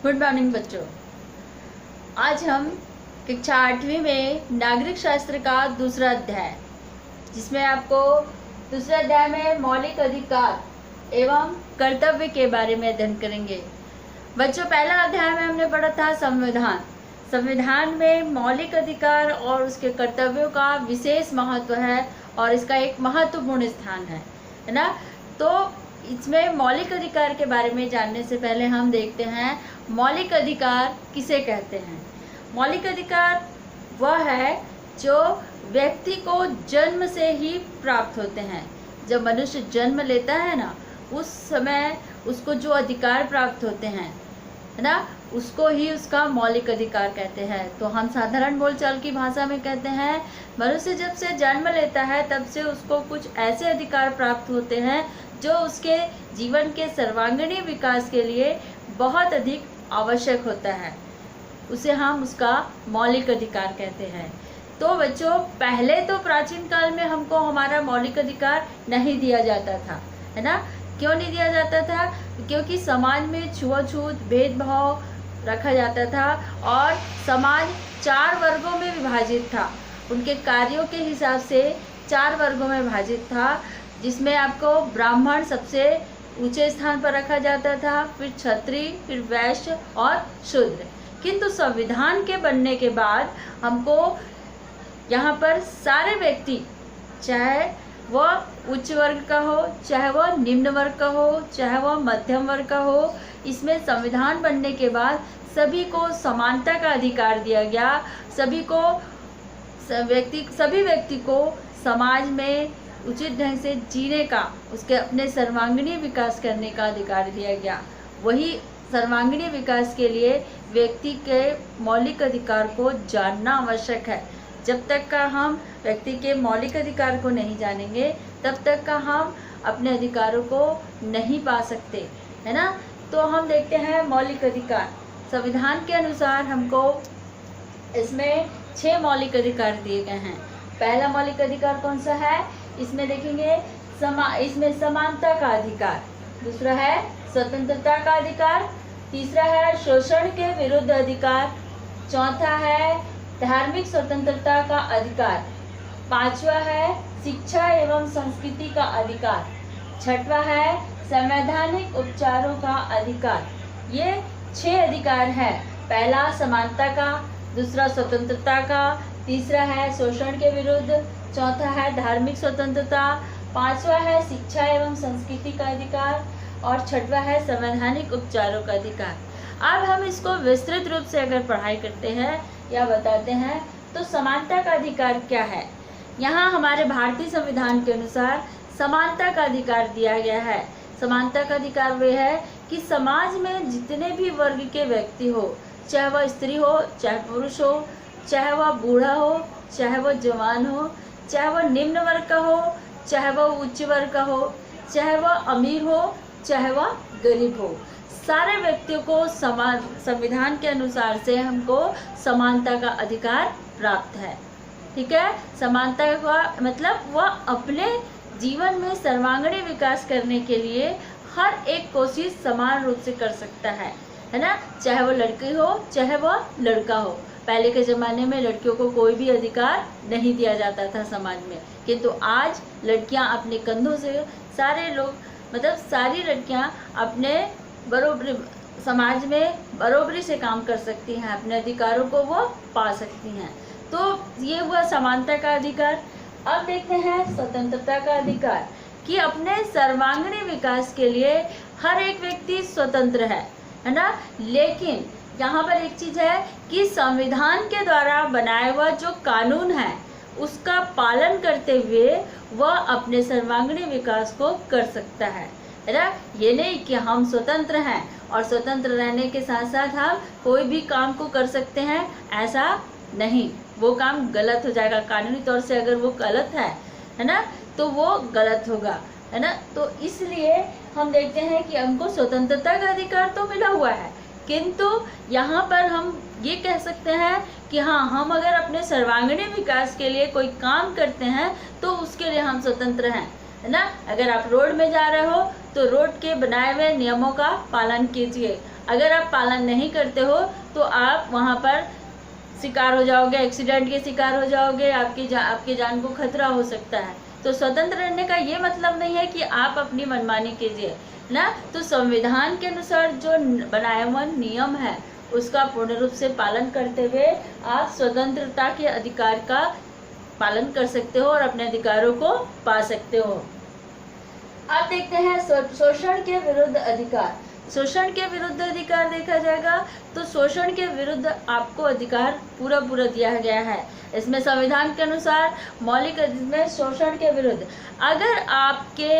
Good morning बच्चों। आज हम कक्षा 8वीं में नागरिक शास्त्र का दूसरा अध्याय, जिसमें आपको दूसरे अध्याय में मौलिक अधिकार एवं कर्तव्य के बारे में अध्ययन करेंगे। बच्चों, पहला अध्याय में हमने पढ़ा था संविधान। संविधान में मौलिक अधिकार और उसके कर्तव्यों का विशेष महत्व है और इसका एक महत्वपूर्ण स्थान है ना। तो इसमें मौलिक अधिकार के बारे में जानने से पहले हम देखते हैं मौलिक अधिकार किसे कहते हैं। मौलिक अधिकार वह है जो व्यक्ति को जन्म से ही प्राप्त होते हैं। जब मनुष्य जन्म लेता है ना, उस समय उसको जो अधिकार प्राप्त होते हैं है ना, उसको ही उसका मौलिक अधिकार कहते हैं। तो हम साधारण बोलचाल की भाषा में कहते हैं मनुष्य जब से जन्म लेता है तब से उसको कुछ ऐसे अधिकार प्राप्त होते हैं जो उसके जीवन के सर्वांगीण विकास के लिए बहुत अधिक आवश्यक होता है। उसे हम उसका मौलिक अधिकार कहते हैं। तो बच्चों, पहले तो प्राचीन काल में हमको हमारा मौलिक अधिकार नहीं दिया जाता था, है ना। क्यों नहीं दिया जाता था? क्योंकि समाज में छुआछूत भेदभाव रखा जाता था और समाज 4 वर्गों में विभाजित था। उनके कार्यों के हिसाब से 4 वर्गों में विभाजित था, जिसमें आपको ब्राह्मण सबसे ऊंचे स्थान पर रखा जाता था, फिर क्षत्रिय, फिर वैश्य और शूद्र। किंतु संविधान के बनने के बाद हमको यहाँ पर सारे व्यक्ति, चाहे वह उच्च वर्ग का हो, चाहे वह निम्न वर्ग का हो, चाहे वह मध्यम वर्ग का हो, इसमें संविधान बनने के बाद सभी को समानता का अधिकार दिया गया। सभी व्यक्ति को समाज में उचित ढंग से जीने का, उसके अपने सर्वांगीण विकास करने का अधिकार दिया गया। वही सर्वांगीण विकास के लिए व्यक्ति के मौलिक अधिकार को जानना आवश्यक है। जब तक का हम व्यक्ति के मौलिक अधिकार को नहीं जानेंगे, तब तक का हम अपने अधिकारों को नहीं पा सकते, है ना। तो हम देखते हैं मौलिक अधिकार। संविधान के अनुसार हमको इसमें 6 मौलिक अधिकार दिए गए हैं। पहला मौलिक अधिकार कौन सा है? इसमें देखेंगे इसमें समानता का अधिकार। दूसरा है स्वतंत्रता का अधिकार। तीसरा है शोषण के विरुद्ध अधिकार। चौथा है धार्मिक स्वतंत्रता का अधिकार। 5वां है शिक्षा एवं संस्कृति का अधिकार। 6वां है संवैधानिक उपचारों का अधिकार। ये 6 अधिकार है। पहला समानता का, दूसरा स्वतंत्रता का, तीसरा है शोषण के विरुद्ध, चौथा है धार्मिक स्वतंत्रता, 5वां है शिक्षा एवं संस्कृति का अधिकार और 6वां है संवैधानिक उपचारों का अधिकार। अब हम इसको विस्तृत रूप से अगर पढ़ाई करते हैं या बताते हैं तो समानता का अधिकार क्या है। यहाँ हमारे भारतीय संविधान के अनुसार समानता का अधिकार दिया गया है। समानता का अधिकार वे है कि समाज में जितने भी वर्ग के व्यक्ति हो, चाहे वह स्त्री हो, चाहे पुरुष हो, चाहे वह बूढ़ा हो, चाहे वह जवान हो, चाहे वह निम्न वर्ग का हो, चाहे वह उच्च वर्ग का हो, चाहे वह अमीर हो, चाहे वह गरीब हो, सारे व्यक्तियों को समान, संविधान के अनुसार से हमको समानता का अधिकार प्राप्त है। ठीक है। समानता का मतलब वह अपने जीवन में सर्वांगीण विकास करने के लिए हर एक कोशिश समान रूप से कर सकता है ना। चाहे वो लड़की हो, चाहे वह लड़का हो। पहले के ज़माने में लड़कियों को कोई भी अधिकार नहीं दिया जाता था समाज में, किंतु आज लड़कियां अपने कंधों से सारी लड़कियां अपने बरोबरी, समाज में बरोबरी से काम कर सकती हैं, अपने अधिकारों को वो पा सकती हैं। तो ये हुआ समानता का अधिकार। अब देखते हैं स्वतंत्रता का अधिकार, कि अपने सर्वांगीण विकास के लिए हर एक व्यक्ति स्वतंत्र है ना। लेकिन यहाँ पर एक चीज़ है कि संविधान के द्वारा बनाया हुआ जो कानून है उसका पालन करते हुए वह अपने सर्वांगीण विकास को कर सकता है ना। ये नहीं कि हम स्वतंत्र हैं और स्वतंत्र रहने के साथ साथ हम कोई भी काम को कर सकते हैं, ऐसा नहीं। वो काम गलत हो जाएगा। कानूनी तौर से अगर वो गलत है ना, तो वो गलत होगा, है ना। तो इसलिए हम देखते हैं कि हमको स्वतंत्रता का अधिकार तो मिला हुआ है, किंतु यहाँ पर हम ये कह सकते हैं कि हाँ, हम अगर अपने सर्वांगीण विकास के लिए कोई काम करते हैं तो उसके लिए हम स्वतंत्र हैं, है ना। अगर आप रोड में जा रहे हो तो रोड के बनाए हुए नियमों का पालन कीजिए। अगर आप पालन नहीं करते हो तो आप वहाँ पर शिकार हो जाओगे, एक्सीडेंट के शिकार हो जाओगे, आपकी जान को खतरा हो सकता है। तो स्वतंत्र रहने का ये मतलब नहीं है कि आप अपनी मनमानी कीजिए ना। तो संविधान के अनुसार जो बनाया हुआ नियम है उसका पूर्ण रूप से पालन करते हुए आप स्वतंत्रता के अधिकार का पालन कर सकते हो और अपने अधिकारों को पा सकते हो। अब देखते हैं शोषण के विरुद्ध अधिकार। शोषण के विरुद्ध अधिकार देखा जाएगा तो शोषण के विरुद्ध आपको अधिकार पूरा दिया गया है। इसमें संविधान के अनुसार मौलिक में शोषण के विरुद्ध अगर आपके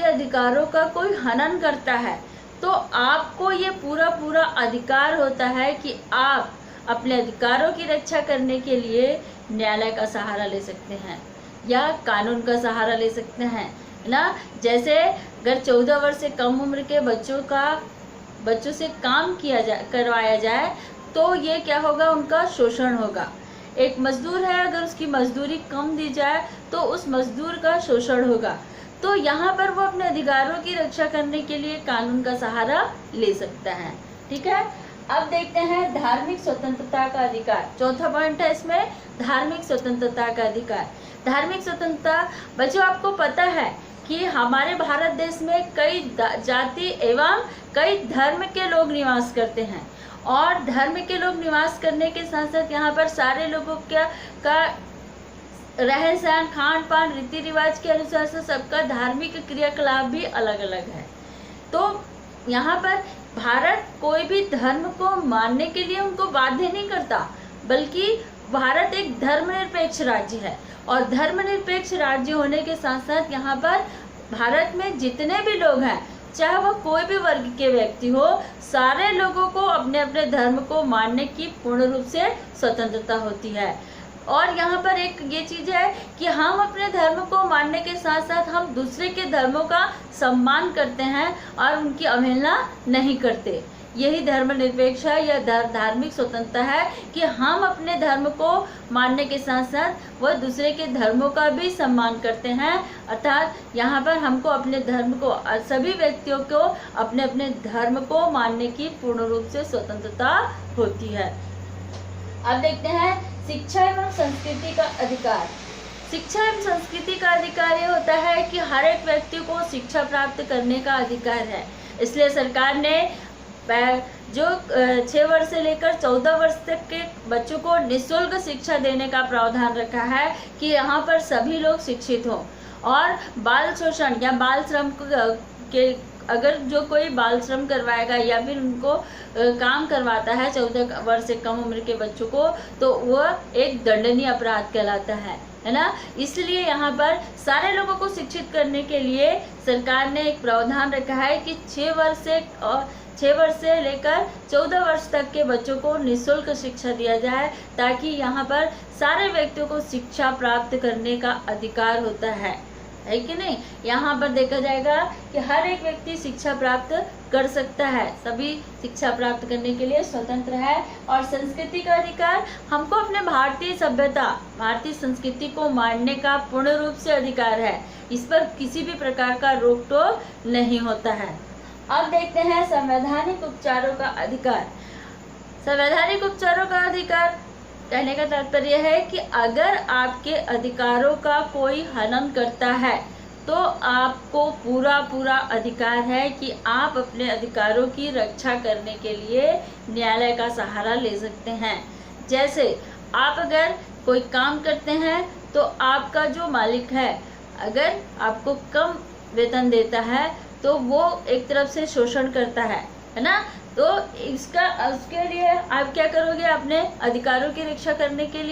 अधिकारों का कोई हनन करता है तो आपको ये पूरा अधिकार होता है कि आप अपने अधिकारों की रक्षा करने के लिए न्यायालय का सहारा ले सकते हैं या कानून का सहारा ले सकते हैं ना। जैसे अगर 14 वर्ष से कम उम्र के बच्चों से काम करवाया जाए तो ये क्या होगा, उनका शोषण होगा। एक मजदूर है, अगर उसकी मजदूरी कम दी जाए तो उस मजदूर का शोषण होगा। तो यहाँ पर वो अपने अधिकारों की रक्षा करने के लिए कानून का सहारा ले सकता है। ठीक है, अब देखते हैं धार्मिक स्वतंत्रता का अधिकार। चौथा पॉइंट है इसमें धार्मिक स्वतंत्रता का अधिकार। धार्मिक स्वतंत्रता बच्चों, आपको पता है कि हमारे भारत देश में कई जाति एवं कई धर्म के लोग निवास करते हैं और धर्म के लोग निवास करने के साथ साथ यहाँ पर सारे लोगों का रहन सहन, खान पान, रीति रिवाज के अनुसार से सबका धार्मिक क्रियाकलाप भी अलग अलग है। तो यहाँ पर भारत कोई भी धर्म को मानने के लिए उनको बाध्य नहीं करता, बल्कि भारत एक धर्मनिरपेक्ष राज्य है और धर्मनिरपेक्ष राज्य होने के साथ साथ यहाँ पर भारत में जितने भी लोग हैं, चाहे वो कोई भी वर्ग के व्यक्ति हो, सारे लोगों को अपने अपने धर्म को मानने की पूर्ण रूप से स्वतंत्रता होती है। और यहाँ पर एक ये चीज़ है कि हम अपने धर्म को मानने के साथ साथ हम दूसरे के धर्मों का सम्मान करते हैं और उनकी अवहेलना नहीं करते। यही धर्मनिरपेक्ष है या धार्मिक स्वतंत्रता है कि हम अपने धर्म को मानने के साथ साथ वह दूसरे के धर्मों का भी सम्मान करते हैं। अर्थात यहाँ पर हमको अपने धर्म को, सभी व्यक्तियों को अपने अपने धर्म को मानने की पूर्ण रूप से स्वतंत्रता होती है। अब देखते हैं शिक्षा एवं संस्कृति का अधिकार। शिक्षा एवं संस्कृति का अधिकार ये होता है कि हर एक व्यक्ति को शिक्षा प्राप्त करने का अधिकार है। इसलिए सरकार ने जो 6 वर्ष से लेकर 14 वर्ष तक के बच्चों को निःशुल्क शिक्षा देने का प्रावधान रखा है कि यहाँ पर सभी लोग शिक्षित हों। और बाल शोषण या बाल श्रम के अगर जो कोई बाल श्रम करवाएगा या फिर उनको काम करवाता है 14 वर्ष से कम उम्र के बच्चों को, तो वह एक दंडनीय अपराध कहलाता है ना। इसलिए यहाँ पर सारे लोगों को शिक्षित करने के लिए सरकार ने एक प्रावधान रखा है कि 6 वर्ष से लेकर 14 वर्ष तक के बच्चों को निःशुल्क शिक्षा दिया जाए, ताकि यहाँ पर सारे व्यक्तियों को शिक्षा प्राप्त करने का अधिकार होता है कि नहीं। यहाँ पर देखा जाएगा कि हर एक व्यक्ति शिक्षा प्राप्त कर सकता है, सभी शिक्षा प्राप्त करने के लिए स्वतंत्र है। और संस्कृति का अधिकार, हमको अपने भारतीय सभ्यता, भारतीय संस्कृति को मानने का पूर्ण रूप से अधिकार है। इस पर किसी भी प्रकार का रोक टोक नहीं होता है। अब देखते हैं संवैधानिक उपचारों का अधिकार। संवैधानिक उपचारों का अधिकार कहने का तात्पर्य है कि अगर आपके अधिकारों का कोई हनन करता है तो आपको पूरा अधिकार है कि आप अपने अधिकारों की रक्षा करने के लिए न्यायालय का सहारा ले सकते हैं। जैसे आप अगर कोई काम करते हैं तो आपका जो मालिक है अगर आपको कम वेतन देता है तो वो एक तरफ से शोषण करता है ना। तो उसके लिए आप क्या करोगे, अपने अधिकारों की रक्षा करने के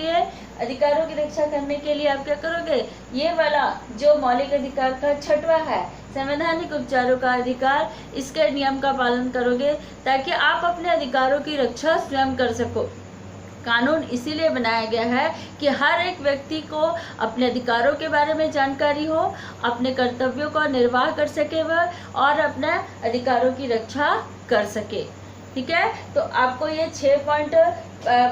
लिए आप क्या करोगे, ये वाला जो मौलिक अधिकार का 6वां है संवैधानिक उपचारों का अधिकार, इसके नियम का पालन करोगे ताकि आप अपने अधिकारों की रक्षा स्वयं कर सको। कानून इसीलिए बनाया गया है कि हर एक व्यक्ति को अपने अधिकारों के बारे में जानकारी हो, अपने कर्तव्यों का निर्वाह कर सके वह और अपने अधिकारों की रक्षा कर सके। ठीक है, तो आपको ये 6 पॉइंट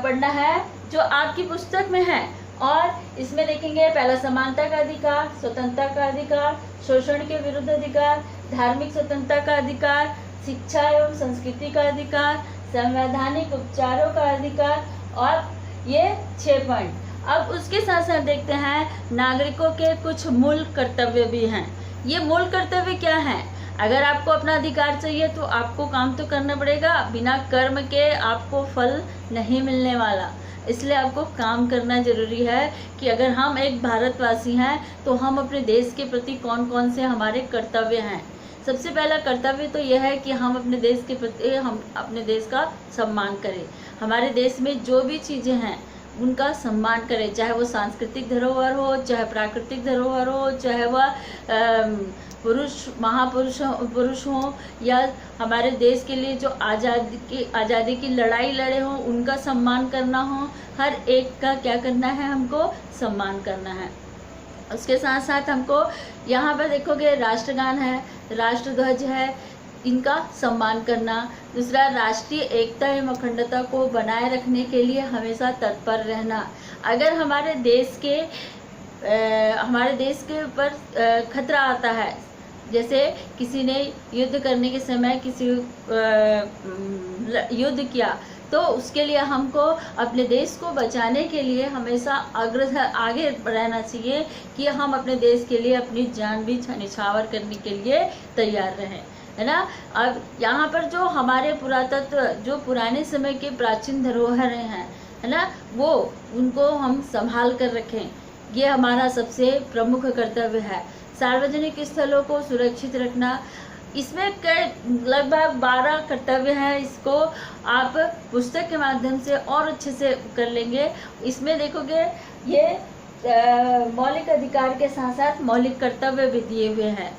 पढ़ना है जो आपकी पुस्तक में है। और इसमें देखेंगे पहला समानता का अधिकार, स्वतंत्रता का अधिकार, शोषण के विरुद्ध अधिकार, धार्मिक स्वतंत्रता का अधिकार, शिक्षा एवं संस्कृति का अधिकार, संवैधानिक उपचारों का अधिकार, और ये 6 पॉइंट। अब उसके साथ साथ देखते हैं नागरिकों के कुछ मूल कर्तव्य भी हैं। ये मूल कर्तव्य क्या हैं? अगर आपको अपना अधिकार चाहिए तो आपको काम तो करना पड़ेगा, बिना कर्म के आपको फल नहीं मिलने वाला। इसलिए आपको काम करना जरूरी है कि अगर हम एक भारतवासी हैं तो हम अपने देश के प्रति कौन कौन से हमारे कर्तव्य हैं। सबसे पहला कर्तव्य तो यह है कि हम अपने देश के प्रति हम अपने देश का सम्मान करें। हमारे देश में जो भी चीज़ें हैं उनका सम्मान करें, चाहे वो सांस्कृतिक धरोहर हो, चाहे प्राकृतिक धरोहर हो, चाहे वह पुरुष हों, या हमारे देश के लिए जो आज़ादी की लड़ाई लड़े हों उनका सम्मान करना हो। हर एक का क्या करना है, हमको सम्मान करना है। उसके साथ साथ हमको यहाँ पर देखोगे राष्ट्रगान है, राष्ट्रध्वज है, इनका सम्मान करना। दूसरा, राष्ट्रीय एकता एवं अखंडता को बनाए रखने के लिए हमेशा तत्पर रहना। अगर हमारे देश के ऊपर खतरा आता है, जैसे किसी ने युद्ध करने के समय युद्ध किया, तो उसके लिए हमको अपने देश को बचाने के लिए हमेशा आगे रहना चाहिए कि हम अपने देश के लिए अपनी जान भी न्यौछावर करने के लिए तैयार रहें, है ना। अब यहाँ पर जो हमारे पुरातत्व, जो पुराने समय के प्राचीन धरोहर हैं, है ना, वो उनको हम संभाल कर रखें, ये हमारा सबसे प्रमुख कर्तव्य है। सार्वजनिक स्थलों को सुरक्षित रखना, इसमें लगभग 12 कर्तव्य हैं। इसको आप पुस्तक के माध्यम से और अच्छे से कर लेंगे। इसमें देखोगे ये मौलिक अधिकार के साथ साथ मौलिक कर्तव्य भी दिए हुए हैं।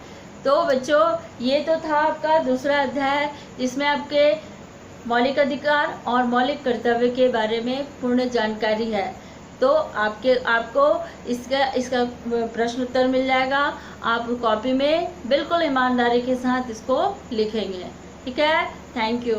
तो बच्चों, ये तो था आपका दूसरा अध्याय, जिसमें आपके मौलिक अधिकार और मौलिक कर्तव्य के बारे में पूर्ण जानकारी है। तो आपको इसका प्रश्न उत्तर मिल जाएगा। आप कॉपी में बिल्कुल ईमानदारी के साथ इसको लिखेंगे, ठीक है। Thank you.